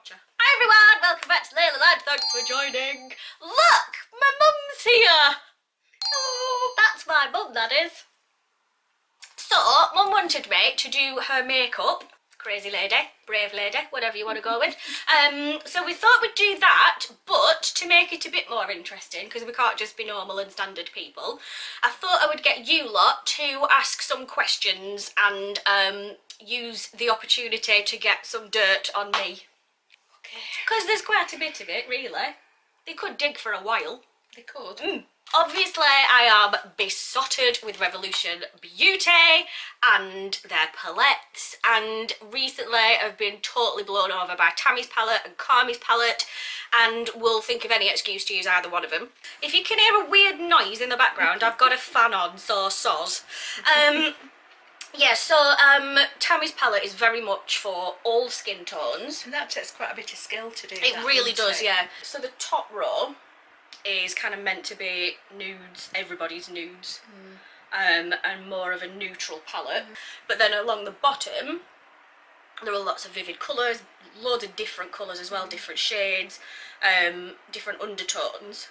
watch her. Hi everyone, welcome back to Leila Land. Thanks for joining. Look, my mum's here. Oh, that's my mum, that is. So, mum wanted me to do her makeup. Crazy lady, brave lady, whatever you want to go with. So we thought we'd do that, but to make it a bit more interesting, because we can't just be normal and standard people, I thought I would get you lot to ask some questions and use the opportunity to get some dirt on me. Okay. Because there's quite a bit of it, really. They could dig for a while. They could. Obviously, I am besotted with Revolution Beauty and their palettes, and recently I've been totally blown over by Tammy's palette and Carmi's palette, and will think of any excuse to use either one of them. If you can hear a weird noise in the background, I've got a fan on, so soz. Yeah, so Tammy's palette is very much for all skin tones. And that takes quite a bit of skill to do. It really does, yeah. So the top row is kind of meant to be nudes, everybody's nudes, and more of a neutral palette. But then along the bottom, there are lots of vivid colours, loads of different colours as well, different shades, different undertones.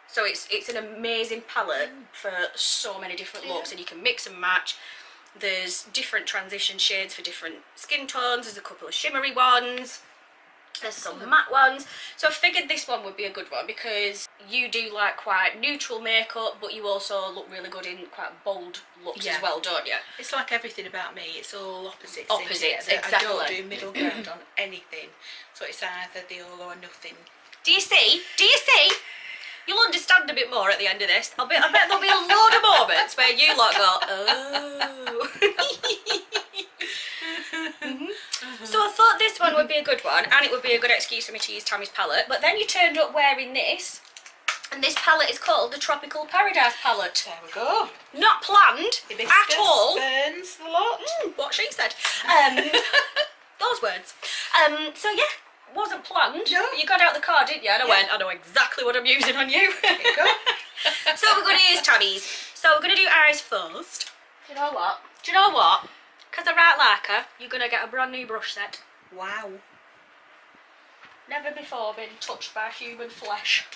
So it's an amazing palette for so many different looks, and you can mix and match. There's different transition shades for different skin tones, there's a couple of shimmery ones. There's some matte ones, so I figured this one would be a good one because you do like quite neutral makeup, but you also look really good in quite bold looks as well, don't you? It's like everything about me, it's all opposites. Opposites, exactly. I don't do middle ground on anything, so it's either the all or nothing. Do you see? Do you see? You'll understand a bit more at the end of this. I bet there'll be a load of moments where you lot go, oh. So I thought this one would be a good one, and it would be a good excuse for me to use Tammy's palette. But then you turned up wearing this, and this palette is called the Tropical Paradise palette. There we go. Not planned at all. Burns a lot. What she said. Those words. So yeah, wasn't planned. No. But you got out the car, didn't you? And I went, I know exactly what I'm using on you. There you go. So we're going to use Tammy's. So we're going to do eyes first. Do you know what? Because I right like her, you're going to get a brand new brush set. Wow. Never before been touched by human flesh.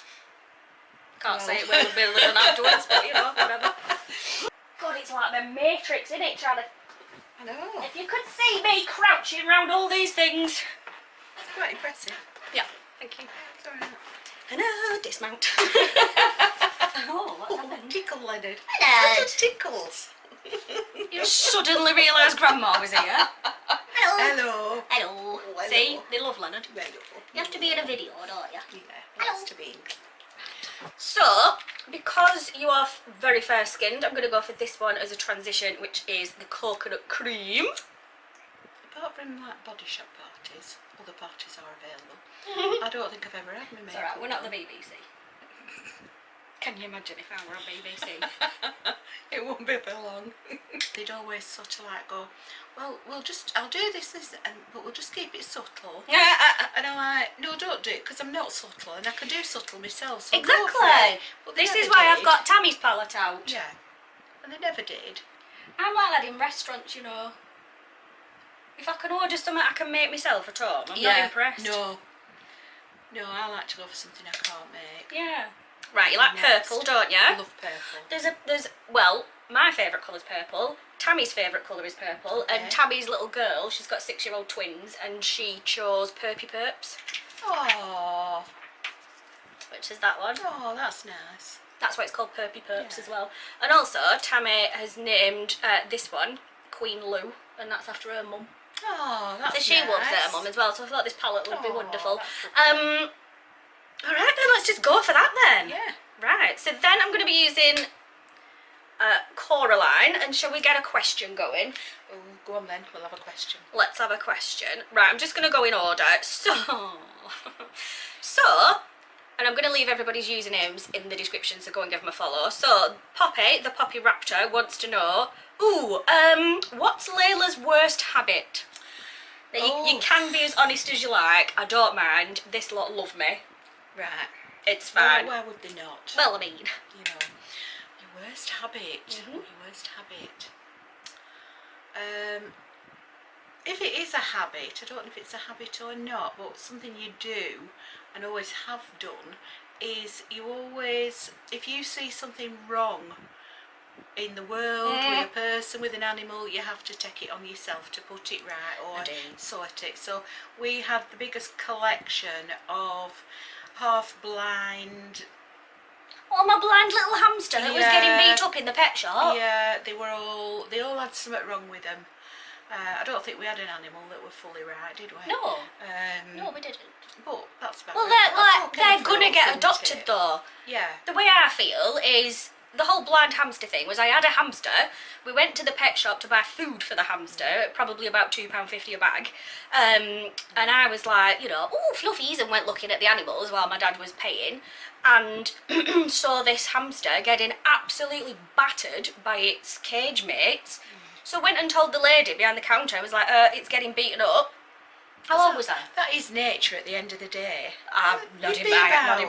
Can't say it will be done afterwards, but you know, whatever. God, it's like the Matrix, isn't it, Charlie? I know. If you could see me crouching around all these things. It's quite impressive. Yeah, thank you. It's alright. I know, dismount. Oh, what's happened? Tickle, Leonard. Hello. Lots of tickles. You suddenly realised Grandma was here. Hello. Hello. Hello. Hello. See, they love Leonard. Hello. You have to be in a video, don't you? Yeah, it has to be. So, because you are very fair skinned, I'm going to go for this one as a transition, which is the coconut cream. Apart from like body shop parties, other parties are available. I don't think I've ever had my makeup. It's alright, we're not the BBC. Can you imagine if I were on BBC? It won't be for long. They'd always sort of like go, well, I'll do this, but we'll just keep it subtle. And I'm like, no, don't do it, because I'm not subtle, and I can do subtle myself. So exactly. This is why I've got Tammy's palette out. Yeah. And they never did. I'm like that in restaurants, you know. If I can order something I can make myself at home, I'm not impressed. No, I like to go for something I can't make. Yeah. Right, you like purple, don't you? I love purple. Well, my favourite colour's purple, Tammy's favourite colour is purple, and Tammy's little girl, she's got 6-year-old twins, and she chose Perpy Perps. Oh. Which is that one. Oh, that's nice. That's why it's called Perpy Perps as well. And also, Tammy has named this one Queen Lou, and that's after her mum. Oh, that's So she nice. loves her mum as well, so I thought this palette would be wonderful. Alright then, let's just go for that then. Yeah. Right, so then I'm going to be using Coraline, and shall we get a question going? Oh, go on then, we'll have a question. Let's have a question. Right, I'm just going to go in order. So, and I'm going to leave everybody's usernames in the description, so go and give them a follow. So, Poppy, the Poppy Raptor, wants to know, what's Layla's worst habit? Now, you can be as honest as you like, I don't mind. This lot love me. Right. It's fine. Why would they not? Well, I mean, you know, your worst habit. Your worst habit. if it is a habit, I don't know if it's a habit or not, but something you do and always have done is you always, if you see something wrong in the world with a person, with an animal, you have to take it on yourself to put it right or sort it. So we had the biggest collection of half-blind. Oh, my blind little hamster that was getting beat up in the pet shop. Yeah, they all had something wrong with them. I don't think we had an animal that were fully right, did we? No. No, we didn't. But that's about well, it. they're gonna get adopted though. Yeah. The way I feel is the whole blind hamster thing was I had a hamster. We went to the pet shop to buy food for the hamster, probably about £2.50 a bag. And I was like, you know, oh, fluffies, and went looking at the animals while my dad was paying. And saw this hamster getting absolutely battered by its cage mates. So went and told the lady behind the counter. I was like, it's getting beaten up. How old was I? That is nature at the end of the day. Not in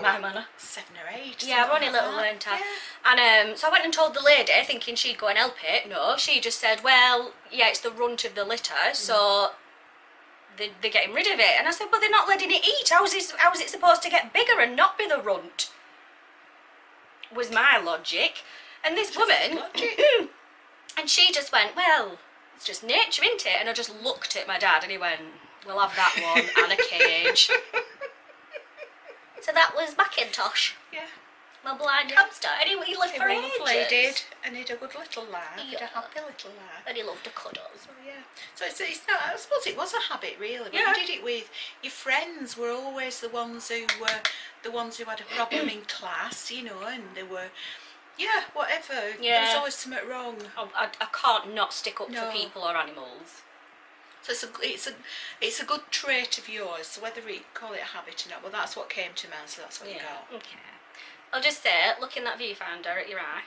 my manner. 7 or 8. Yeah, we're only little, weren't I? Yeah. And so I went and told the lady, thinking she'd go and help it. No, she just said, well, yeah, it's the runt of the litter, so they're getting rid of it. And I said, but they're not letting it eat. How is it supposed to get bigger and not be the runt? Was my logic. And this woman, and she just went, well, it's just nature, isn't it? And I just looked at my dad and he went, we'll have that one and a cage. So that was Macintosh. Yeah. My blind hamster. And he lived for ages. He did. And he had a good little life. He had a happy little life. And he loved a cuddle. So yeah. So it's not, I suppose it was a habit really. But you did it with your friends. Were always the ones who had a problem in class, you know, and they were. Yeah, whatever. Yeah. There's always something wrong. I can't not stick up for people or animals. So it's a good trait of yours. So whether we call it a habit or not, well, that's what came to mind. So that's what you got. Okay. I'll just say, look in that viewfinder at your eye.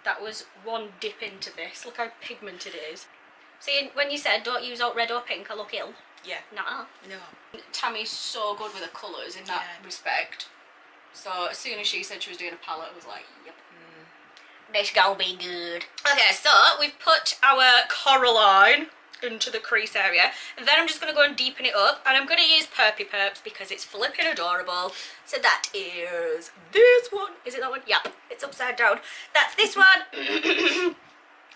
That was one dip into this. Look how pigmented it is. See, when you said don't use out red or pink, I look ill. Yeah. Nah. No. Tammy's so good with the colours in that respect. So as soon as she said she was doing a palette, I was like, yep. This gonna be good. Okay, so we've put our Coraline into the crease area. And then I'm just going to go and deepen it up. And I'm going to use Perpy Perps because it's flipping adorable. So that is this one. Is it that one? Yeah, it's upside down. That's this one.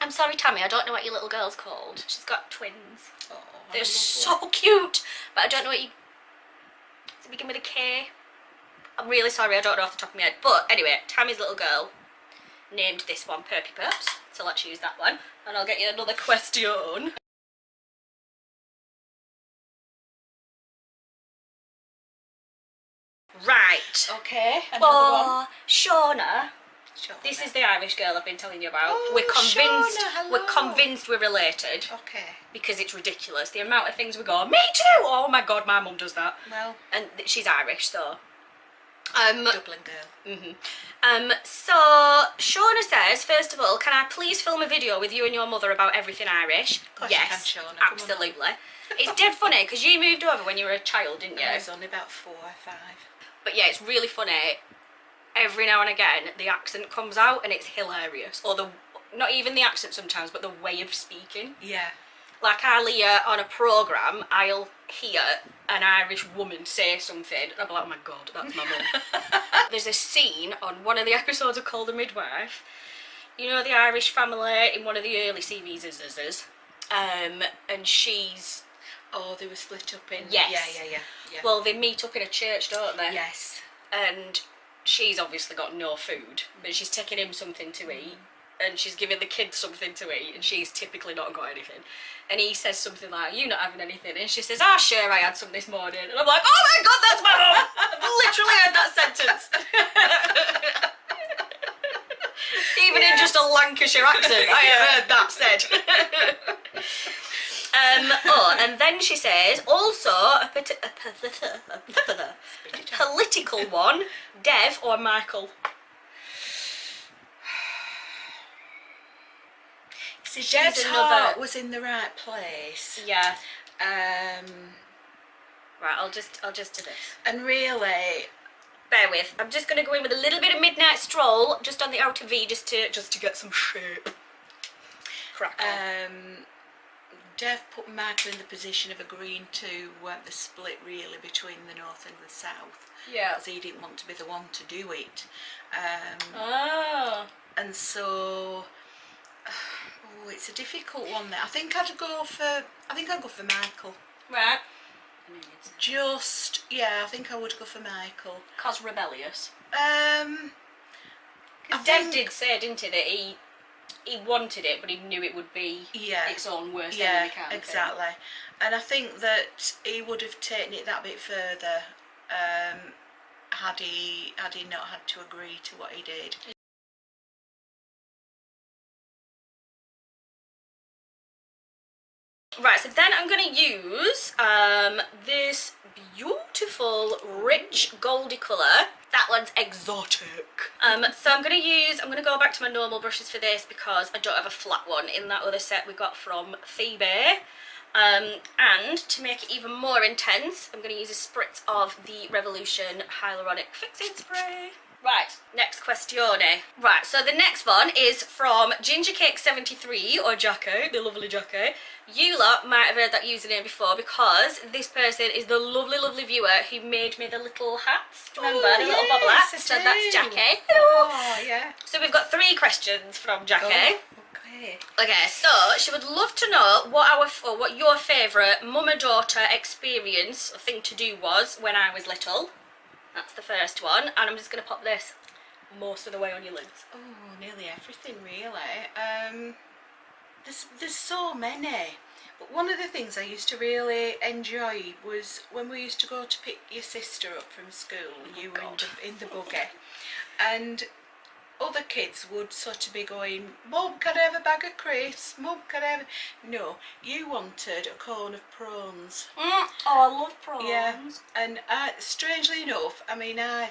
I'm sorry, Tammy, I don't know what your little girl's called. She's got twins. Oh, they're so cute. But I don't know what you... Does it begin with a K? I'm really sorry, I don't know off the top of my head. But anyway, Tammy's little girl named this one Perpy Perps. So let's use that one. And I'll get you another question. Right. Okay. For Shauna. This is the Irish girl I've been telling you about. Oh, we're convinced we're related. Okay. Because it's ridiculous. The amount of things we go, me too! Oh my god, my mum does that. Well. And she's Irish, so. Dublin girl. So Shauna says, first of all, can I please film a video with you and your mother about everything Irish? Yes, you can, Shauna. Absolutely. It's dead funny because you moved over when you were a child, didn't you? I was only about 4 or 5. But yeah, it's really funny. Every now and again, the accent comes out and it's hilarious. Or not even the accent sometimes, but the way of speaking. Yeah. Like I'll hear on a programme, I'll hear an Irish woman say something, and I'll be like, oh my god, that's my mum. There's a scene on one of the episodes of Call the Midwife. You know the Irish family in one of the early series, and she's... Oh, they were split up in... Yes. Yeah. Well, they meet up in a church, don't they? Yes. And she's obviously got no food, but she's taking him something to eat, and she's giving the kids something to eat, and she's typically not got anything. And he says something like, you not having anything? And she says, ah, sure, I had some this morning. And I'm like, oh my god, that's my mum! I've literally heard that sentence. Even in just a Lancashire accent, I have heard that said. And then she says, also a political one, Dev or Michael. See, Dev's heart was in the right place. Yeah. Right, I'll just do this. And really, bear with. I'm just gonna go in with a little bit of midnight stroll, just on the outer V, just to get some shape. Crack on. Dev put Michael in the position of agreeing to the split really between the north and the south. Yeah. Because he didn't want to be the one to do it. Oh. And so, it's a difficult one there. I think I'd go for Michael. Right. I think I would go for Michael. Cause rebellious. Dev did say, didn't he, that he wanted it, but he knew it would be its own worst enemy kind of exactly. thing. And I think that he would have taken it that bit further had he not had to agree to what he did. Right, so then I'm going to use this beautiful, rich, goldy colour. That one's exotic. So I'm going to go back to my normal brushes for this because I don't have a flat one in that other set we got from Phoebe. And to make it even more intense, I'm going to use a spritz of the Revolution Hyaluronic Fixing Spray. Right, next questione. Right, so the next one is from Gingercake73, or Jacko, the lovely Jacko. You lot might have heard that username before because this person is the lovely, lovely viewer who made me the little hats. Do you remember? The little bobble hats? So that's Jackie. Hello! Oh, yeah. So we've got 3 questions from Jackie. Oh, okay, so she would love to know what your favourite mum and daughter experience or thing to do was when I was little. That's the first one, and I'm just going to pop this most of the way on your lids. Oh, nearly everything really. There's so many, but one of the things I used to really enjoy was when we used to go to pick your sister up from school. You were in the buggy, and other kids would sort of be going, "Mum, can I have a bag of crisps? Mum, can I have..." No, you wanted a cone of prawns. Oh, I love prawns. Yeah, and strangely enough, I mean, I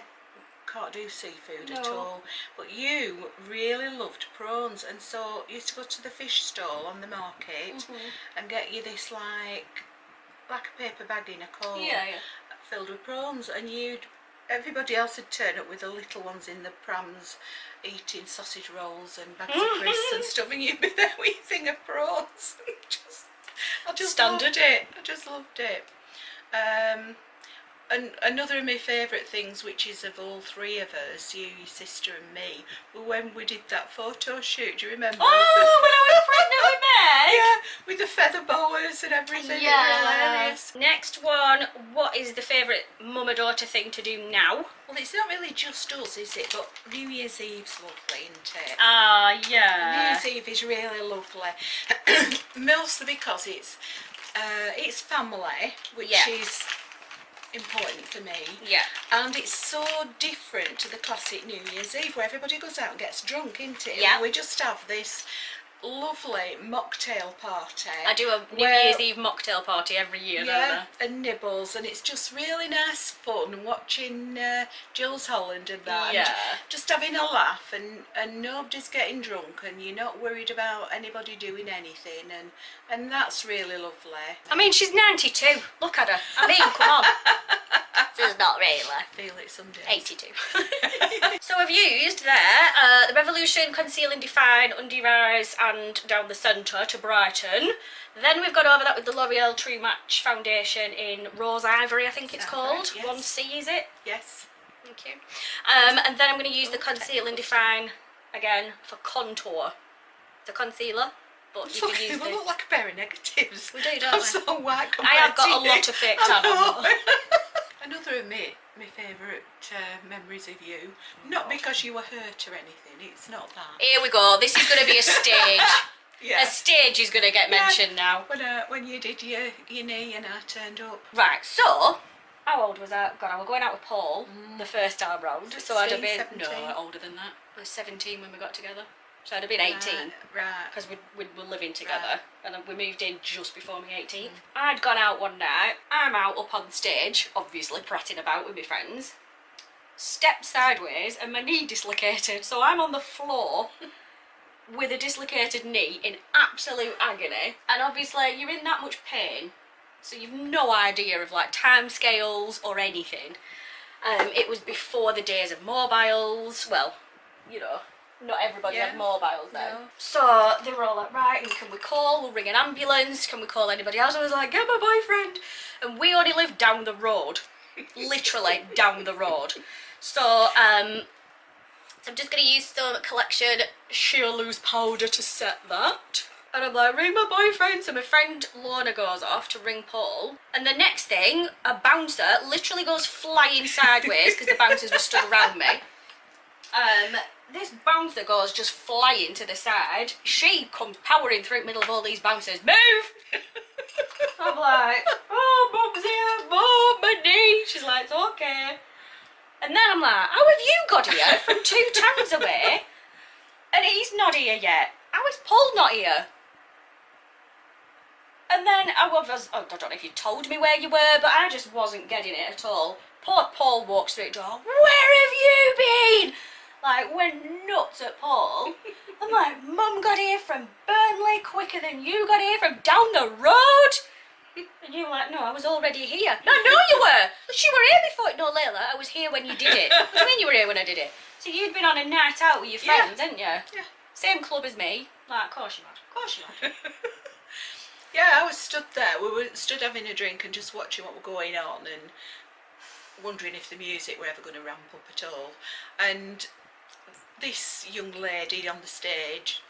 can't do seafood at all, but you really loved prawns, and so you used to go to the fish stall on the market and get you this like a paper bag in a cone filled with prawns, and everybody else would turn up with the little ones in the prams eating sausage rolls and bags of crisps and stuff, and you'd be there with your thing of prawns. I just Standard. loved it. I just loved it. And another of my favourite things, which is of all 3 of us, you, your sister and me, were when we did that photo shoot. Do you remember? Oh, when I was pregnant with Meg! Yeah, with the feather boas and everything. Yeah. Next one, what is the favourite mum or daughter thing to do now? Well, it's not really just us, is it? But New Year's Eve's lovely, isn't it? Ah, yeah. New Year's Eve is really lovely. Mostly because it's family, which is important for me. Yeah. And it's so different to the classic New Year's Eve where everybody goes out and gets drunk, isn't it? Yeah. And we just have this lovely mocktail party. I do a New Year's Eve mocktail party every year, don't I? And nibbles, and it's just really nice fun watching Jules Holland and that. Yeah. And just having a laugh, and nobody's getting drunk, and you're not worried about anybody doing anything, and that's really lovely. I mean, she's 92. Look at her. I mean, come on. This is not really. Feel it some days. 82. So I've used there the Revolution Conceal and Define under eyes and down the centre to brighten. Then we've got over that with the L'Oreal True Match foundation in Rose Ivory, I think it's called. Yes. 1C, is it? Yes. Thank you. And then I'm going to use the Conceal and Define again for contour. The concealer. But you can use we look like a pair of negatives. We do, don't we? I'm so white I have got a lot of fake tan on. Another of my favourite memories of you, not because you were hurt or anything, it's not that. Here we go, this is going to be a stage. Yeah. A stage is going to get mentioned now. When you did your knee and I turned up. Right, so, how old was I? God, I was going out with Paul the first time round. 16, so I'd have been, 17. no, older than that. I was 17 when we got together. So I'd have been 18. Right. Because we were living together. And we moved in just before my 18th. I'd gone out one night. I'm out up on stage, obviously prattling about with my friends. Stepped sideways and my knee dislocated. So I'm on the floor with a dislocated knee in absolute agony. And obviously you're in that much pain. So you've no idea of like time scales or anything. It was before the days of mobiles. Well, you know, Not everybody had mobiles then. No. So they were all like, right, and can we call? We'll ring an ambulance. Can we call anybody else? I was like, get my boyfriend. And we only lived down the road. Literally down the road. So, I'm just going to use some collection sheer loose powder to set that. And I'm like, ring my boyfriend. So my friend Lorna goes off to ring Paul. And the next thing, a bouncer literally goes flying sideways because the bouncers were stood around me. This bouncer goes just flying to the side. She comes powering through the middle of all these bouncers. Move! I'm like, oh, Mum's here, Mum, my knee. She's like, it's okay. And then I'm like, how have you got here from 2 towns away? And he's not here yet. How is Paul not here? And then I don't know if you told me where you were, but I just wasn't getting it at all. Poor Paul walks through the door. Where have you been? Like, went nuts at Paul. I'm like, Mum got here from Burnley quicker than you got here from down the road. And you were like, no, I was already here. No, no, you were. She were here before. No, Leila, I was here when you did it. What do you mean you were here when I did it? So you'd been on a night out with your friends, hadn't you? Yeah. Same club as me. Like, of course you had. Of course you had. Yeah, I was stood there. We were stood having a drink and just watching what was going on and wondering if the music were ever going to ramp up at all. And this young lady on the stage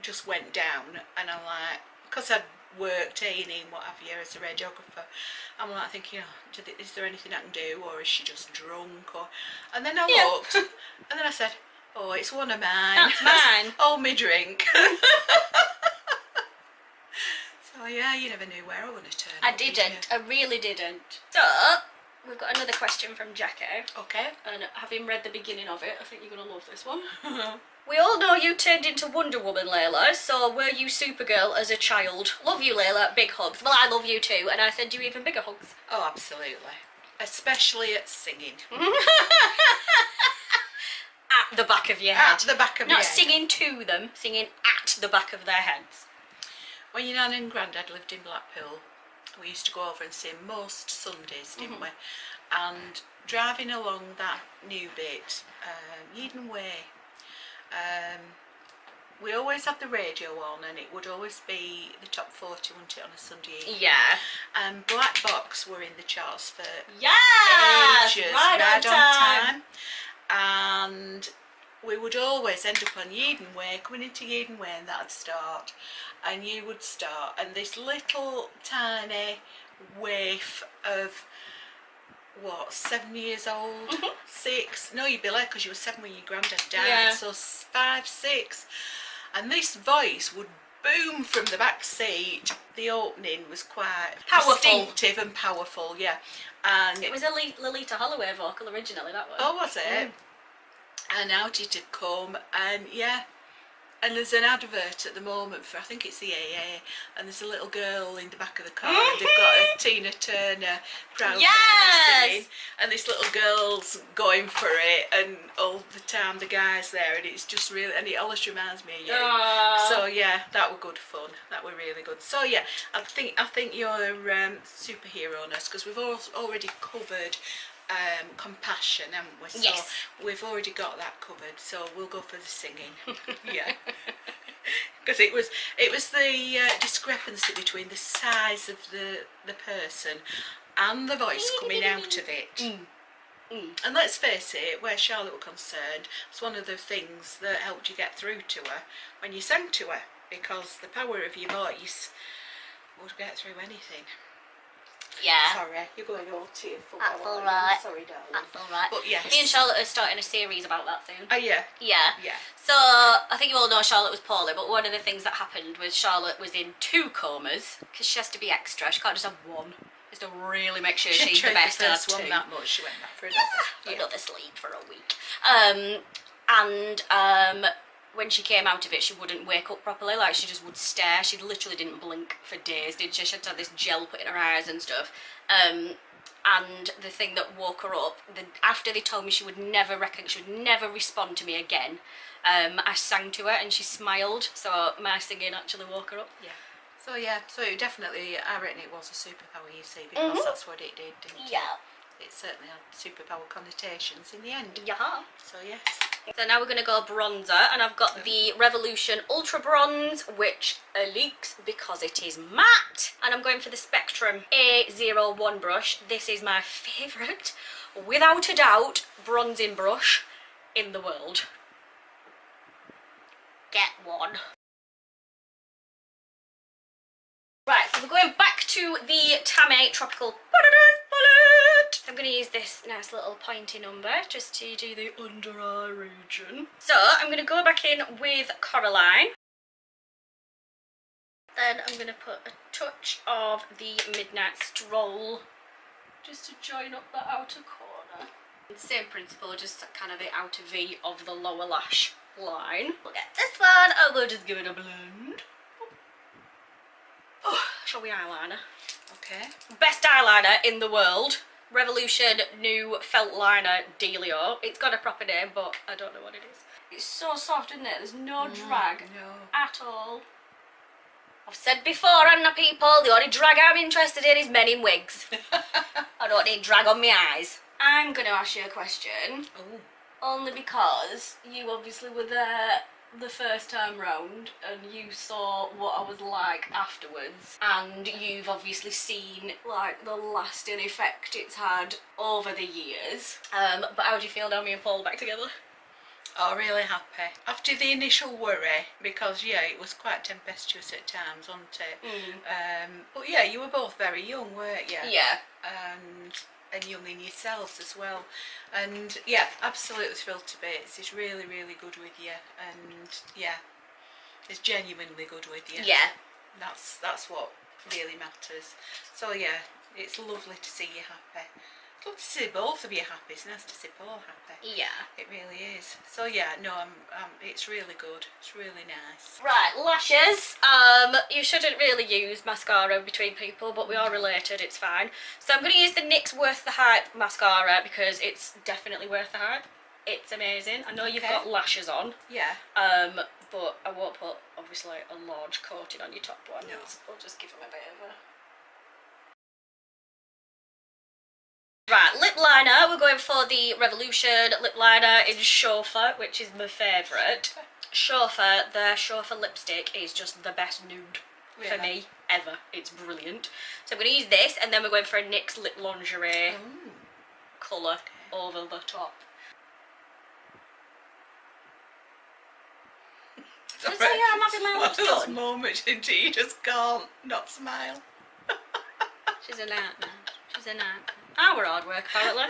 just went down, and I'm like, because I'd worked A&E and what have you as a radiographer, I'm like thinking, oh, is there anything I can do, or is she just drunk? Or and then I looked, and then I said, oh, it's one of mine. That's mine. Oh, me drink. So yeah, you never knew where I was going to turn I up, did didn't. you? I really didn't. So, we've got another question from Jackie. Okay. And having read the beginning of it, I think you're going to love this one. We all know you turned into Wonder Woman, Leila, so were you Supergirl as a child? Love you, Leila. Big hugs. Well, I love you too, and I send you even bigger hugs. Oh, absolutely. Especially at singing. At the back of your head. At the back of your head. Not singing to them, singing at the back of their heads. When your nan and granddad lived in Blackpool, we used to go over and sing most Sundays, didn't we? And driving along that new bit, Eden Way, we always had the radio on, and it would always be the top 40, wouldn't it, on a Sunday evening? Yeah. And Black Box were in the charts for ages, right on time. And we would always end up on Eden Way, coming into Eden Way, and that'd start, and you would start, and this little tiny waif of what, 7 years old, 6? No, you'd be late because you were 7 when your granddad died, so 5, 6, and this voice would boom from the back seat. The opening was quite distinctive and powerful, yeah. And it was a Lolita Holloway vocal originally, that one. Oh, was it? And out it had come, and yeah. And there's an advert at the moment for, I think it's the AA, and there's a little girl in the back of the car, and they've got a Tina Turner crowd singing, and this little girl's going for it, and all the time the guy's there, and it's just really, and it always reminds me of you. So yeah, that were good fun. That were really good. So yeah, I think you're superhero-ness, because we've already covered compassion, haven't we? So yes. We've already got that covered, so we'll go for the singing. Yeah. Because it was the discrepancy between the size of the person and the voice coming out of it. And let's face it, where Charlotte was concerned, it's one of the things that helped you get through to her when you sang to her, because the power of your voice would get through anything. Yeah. Sorry, you're going all to your football. That's alright. Sorry, darling. That's alright. But yes. Me and Charlotte are starting a series about that soon. Oh yeah. Yeah. Yeah. So, I think you all know Charlotte was poorly, but one of the things that happened was Charlotte was in 2 comas, because she has to be extra, she can't just have one. Just to really make sure she's the best at 2. One that much, she went back for another. Another sleep for a week. When she came out of it, she wouldn't wake up properly, like she just would stare. She literally didn't blink for days, did she? She had to have this gel put in her eyes and stuff. And the thing that woke her up, after they told me she would never respond to me again, I sang to her and she smiled, so my singing actually woke her up. Yeah. So yeah, so definitely, I reckon it was a superpower, you see, because that's what it did, didn't it? Yeah. It certainly had superpower connotations in the end. Yeah. So yes. So now we're going to go bronzer, and I've got the Revolution Ultra Bronze, which leaks because it is matte. And I'm going for the Spectrum A01 brush. This is my favourite, without a doubt, bronzing brush in the world. Get one. Right, so we're going back to the Tame Tropical palette. I'm going to use this nice little pointy number just to do the under eye region. So I'm going to go back in with Coraline. Then I'm going to put a touch of the Midnight Stroll just to join up the outer corner. Same principle, just kind of the outer V of the lower lash line. We'll get this one, and we'll just give it a blend. Oh, shall we eyeliner? Okay. Best eyeliner in the world. Revolution new felt liner dealio. It's got a proper name, but I don't know what it is. It's so soft, isn't it? There's no drag at all. I've said before, Anna people, the only drag I'm interested in is men in wigs. I don't need drag on my eyes. I'm going to ask you a question. Oh. Only because you obviously were there the first time round and you saw what I was like afterwards, and you've obviously seen like the lasting effect it's had over the years. But how do you feel now me and Paul back together? Oh, really happy. After the initial worry, because yeah, it was quite tempestuous at times, wasn't it? But yeah, you were both very young, weren't you? Yeah. And young in yourselves as well, and yeah, absolutely thrilled to bits. It's really, really good with you, and yeah, it's genuinely good with you. Yeah. That's what really matters. So yeah, it's lovely to see you happy. It's lovely to see both of you happy. It's nice to see Paul happy. Yeah. It really is. So yeah, no, it's really good. It's really nice. Right, lashes. You shouldn't really use mascara between people, but we are related, it's fine. So I'm going to use the NYX Worth the Hype mascara because it's definitely worth the hype. It's amazing. I know you've got lashes on. Yeah. But I won't put, obviously, a large coating on your top one. No. I'll just give them a bit of a... Right, lip liner. We're going for the Revolution lip liner in Chauffeur, which is my favourite. Chauffeur, their Chauffeur lipstick is just the best nude for me ever. It's brilliant. So I'm going to use this, and then we're going for a NYX Lip Lingerie colour over the top. So yeah, I'm having my lips done. Those moments into you just can't not smile. She's a nightmare. She's a nightmare. We're hard work, apparently.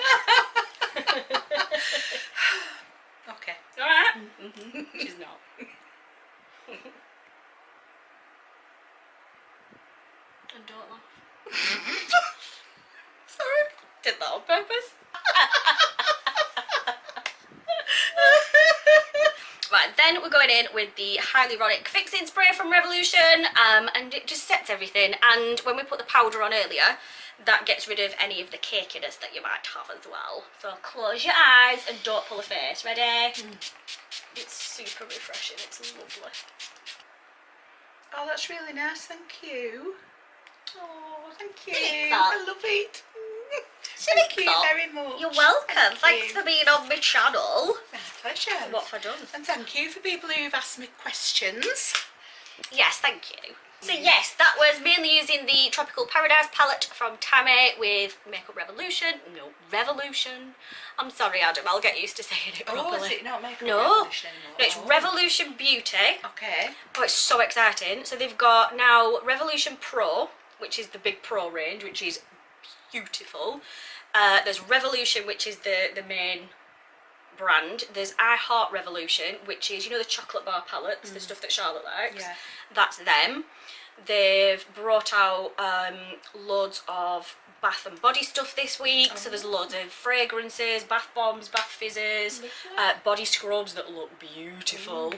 Okay. Alright? She's not. And don't laugh. Sorry. Did that on purpose. Right, then we're going in with the Hyaluronic Fixing Spray from Revolution, and it just sets everything. And when we put the powder on earlier, that gets rid of any of the cakiness that you might have as well. So close your eyes and don't pull a face. Ready? It's super refreshing. It's lovely. Oh, that's really nice. Thank you. Oh, thank you. That. I love it. Thank you very much. You're welcome. Thank Thanks you. for being on my channel. My pleasure. What have I done? And thank you for people who've asked me questions. Yes, thank you. So yes, that was mainly using the Tropical Paradise palette from Tame with Makeup Revolution. No, Revolution. I'm sorry, Adam, I'll get used to saying it properly. Oh, is it not Makeup No, Revolution anymore? it's Revolution Beauty. Okay. Oh, it's so exciting. So they've got now Revolution Pro, which is the big Pro range, which is beautiful. There's Revolution, which is the main brand. There's I Heart Revolution, which is, you know, the chocolate bar palettes, the stuff that Charlotte likes. Yeah. That's them. They've brought out loads of bath and body stuff this week. So there's loads of fragrances, bath bombs, bath fizzes, body scrubs that look beautiful.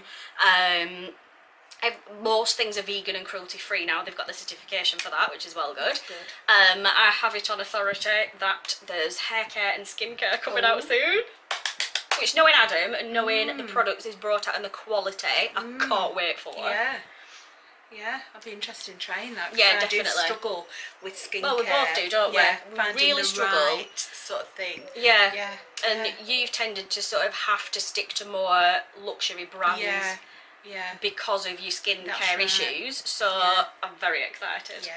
Most things are vegan and cruelty free now. They've got the certification for that, which is well good. I have it on authority that there's hair care and skincare coming out soon. Which, knowing Adam and knowing the products he's brought out and the quality, I can't wait for. Yeah. Yeah, I'd be interested in trying that. Yeah, I definitely. do struggle with skincare. Well, we both do, don't we? Yeah, We finding really the struggle. right sort of thing. Yeah. Yeah. And you've tended to sort of have to stick to more luxury brands. Yeah. Yeah. Because of your skincare right. issues, so Yeah. I'm very excited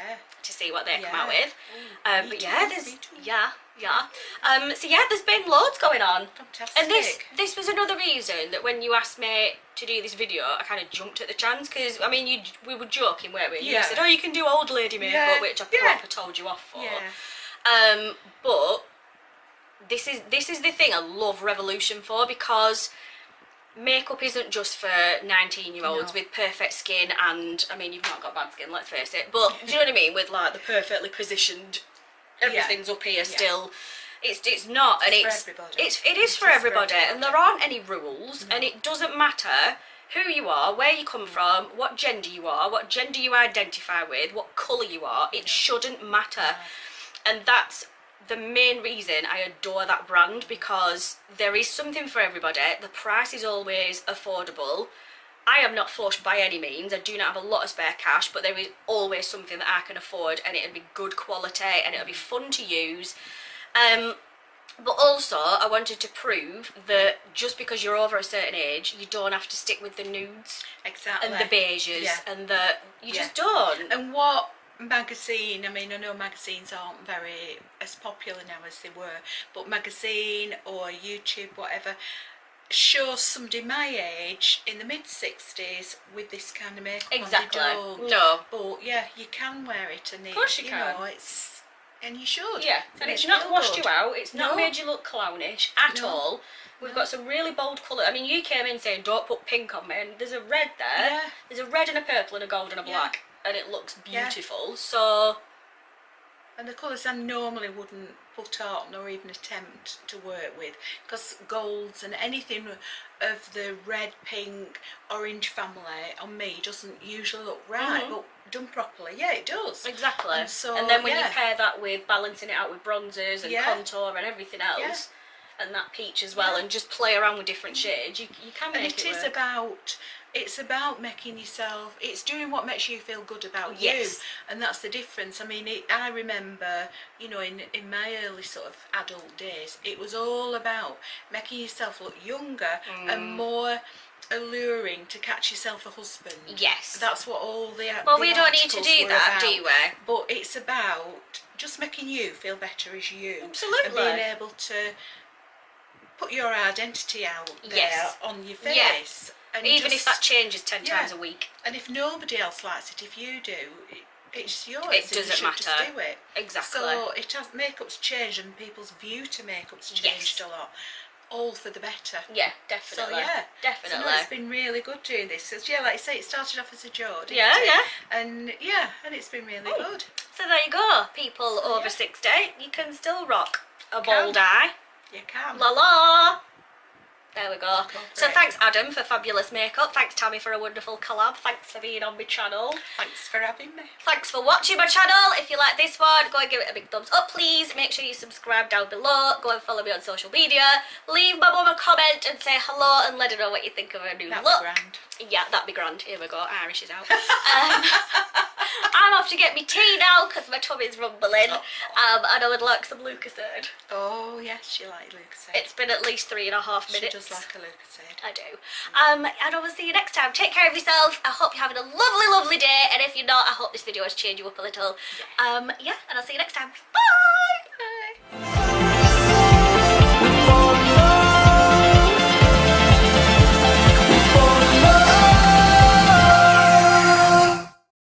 to see what they come out with. But yeah, there's so yeah, there's been loads going on. Fantastic. And this was another reason that when you asked me to do this video, I kind of jumped at the chance, because I mean we were joking, weren't we? You said, oh, you can do old lady makeup, which I proper told you off for. But this is the thing I love Revolution for, because makeup isn't just for 19-year-olds with perfect skin, and I mean, you've not got bad skin, let's face it, but do you know what I mean, with like the perfectly positioned, everything's up here still. It's not, and it is for everybody, and there aren't any rules, and it doesn't matter who you are, where you come from, what gender you are, what gender you identify with, what colour you are. It shouldn't matter. And that's the main reason I adore that brand, because there is something for everybody. The price is always affordable. I am not flush by any means. I do not have a lot of spare cash, but there is always something that I can afford, and it'll be good quality, and it'll be fun to use. But also, I wanted to prove that just because you're over a certain age, you don't have to stick with the nudes and the beiges, and that you just don't. And what magazine, I mean, I know magazines aren't very as popular now as they were, but magazine or YouTube, whatever, shows somebody my age in the mid-60s with this kind of makeup on. They don't. No. But yeah, you can wear it, and of course you can. know, and you should. Yeah, and it's not washed you out, it's not made you look clownish at all. We've got some really bold colour. I mean, you came in saying don't put pink on me, and there's a red there. There's a red and a purple and a gold and a black, and it looks beautiful. So, and the colours I normally wouldn't put on or even attempt to work with, because golds and anything of the red, pink, orange family on me doesn't usually look right, but done properly, it does. Exactly. And and then when you pair that with balancing it out with bronzers and contour and everything else, and that peach as well, and just play around with different shades, you can make it work. It's about making yourself, it's doing what makes you feel good about you, and that's the difference. I mean, I remember, you know, in my early sort of adult days, it was all about making yourself look younger and more alluring to catch yourself a husband. Yes. That's what all the well, we don't need to do that, do we? But it's about just making you feel better as you. Absolutely. And being able to put your identity out there on your face. And even if that changes 10 times a week. And if nobody else likes it, if you do, it's yours. It doesn't matter. Just do it. Exactly. So makeup's changed, and people's view to makeup's changed a lot. All for the better. Yeah, definitely. So definitely. So, no, it's been really good doing this. Cause, like I say, it started off as a joke, didn't it? And and it's been really good. So there you go, people over 60. You can still rock a bold eye. You can. La la. There we go. So thanks Adam for fabulous makeup. Thanks Tammy for a wonderful collab. Thanks for being on my channel. Thanks for having me. Thanks for watching my channel. If you like this one, go and give it a big thumbs up please. Make sure you subscribe down below. Go and follow me on social media. Leave my mum a comment and say hello and let her know what you think of her new look. That'd be grand. Yeah, that'd be grand. Here we go. Irish is out. I'm off to get me tea now because my tummy's rumbling. And I would like some Lucozade. Oh yes, she likes Lucozade. It's been at least 3.5 minutes. She does like a Lucozade. I do. And I will see you next time. Take care of yourself. I hope you're having a lovely, lovely day. And if you're not, I hope this video has changed you up a little. Yeah, and I'll see you next time. Bye.